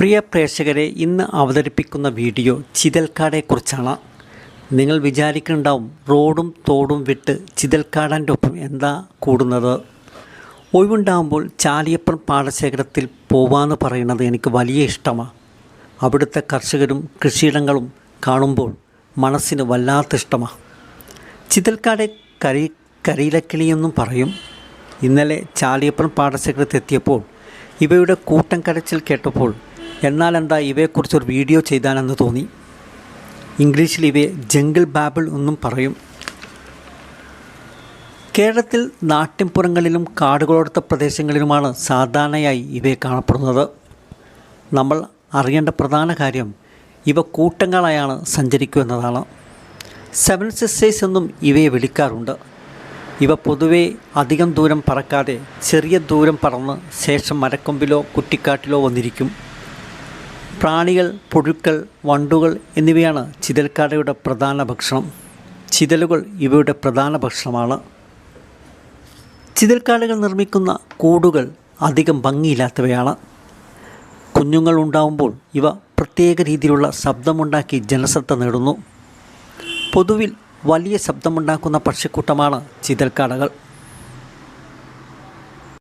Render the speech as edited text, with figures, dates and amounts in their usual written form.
പ്രിയ പ്രേക്ഷകരെ, ഇന്ന് അവതരിപ്പിക്കുന്ന വീഡിയോ ചിതൽക്കാടയെക്കുറിച്ചാണ്. നിങ്ങൾ വിചാരിക്കുന്നുണ്ടാവും, റോഡും തോടും വിട്ട് ചിതൽക്കാടൻ്റെ ഒപ്പം എന്താ കൂടുന്നത്? ഒഴിവുണ്ടാകുമ്പോൾ ചാലിയപ്പുറം പാടശേഖരത്തിൽ പോവാന്ന് പറയുന്നത് എനിക്ക് വലിയ ഇഷ്ടമാണ്. അവിടുത്തെ കർഷകരും കൃഷിയിടങ്ങളും കാണുമ്പോൾ മനസ്സിന് വല്ലാത്ത ഇഷ്ടമാണ്. ചിതൽക്കാടെ കരിയിലക്കിളിയെന്നും പറയും. ഇന്നലെ ചാലിയപ്പുറം പാടശേഖരത്തെത്തിയപ്പോൾ ഇവയുടെ കൂട്ടം കരച്ചിൽ കേട്ടപ്പോൾ എന്നാലെന്താ ഇവയെക്കുറിച്ചൊരു വീഡിയോ ചെയ്താലെന്ന് തോന്നി. ഇംഗ്ലീഷിൽ ഇവയെ ജംഗിൾ ബാബിൾ എന്നും പറയും. കേരളത്തിൽ നാട്ടിൻപുറങ്ങളിലും കാടുകളോടത്ത പ്രദേശങ്ങളിലുമാണ് സാധാരണയായി ഇവയെ കാണപ്പെടുന്നത്. നമ്മൾ അറിയേണ്ട പ്രധാന കാര്യം ഇവ കൂട്ടങ്ങളായാണ് സഞ്ചരിക്കുക എന്നതാണ്. സെവൻ സിസ്റ്റേഴ്സ് എന്നും ഇവയെ വിളിക്കാറുണ്ട്. ഇവ പൊതുവെ അധികം ദൂരം പറക്കാതെ ചെറിയ ദൂരം പറന്ന് ശേഷം മരക്കൊമ്പിലോ കുറ്റിക്കാട്ടിലോ വന്നിരിക്കും. പ്രാണികൾ, പുഴുക്കൾ, വണ്ടുകൾ എന്നിവയാണ് ചിതൽക്കാടയുടെ പ്രധാന ഭക്ഷണം. ചിതലുകൾ ഇവയുടെ പ്രധാന ഭക്ഷണമാണ്. ചിതൽക്കാടുകൾ നിർമ്മിക്കുന്ന കൂടുകൾ അധികം ഭംഗിയില്ലാത്തവയാണ്. കുഞ്ഞുങ്ങൾ ഉണ്ടാവുമ്പോൾ ഇവ പ്രത്യേക രീതിയിലുള്ള ശബ്ദമുണ്ടാക്കി ജനശ്രദ്ധ നേടുന്നു. പൊതുവിൽ വലിയ ശബ്ദമുണ്ടാക്കുന്ന പക്ഷിക്കൂട്ടമാണ് ചിതൽക്കാടകൾ.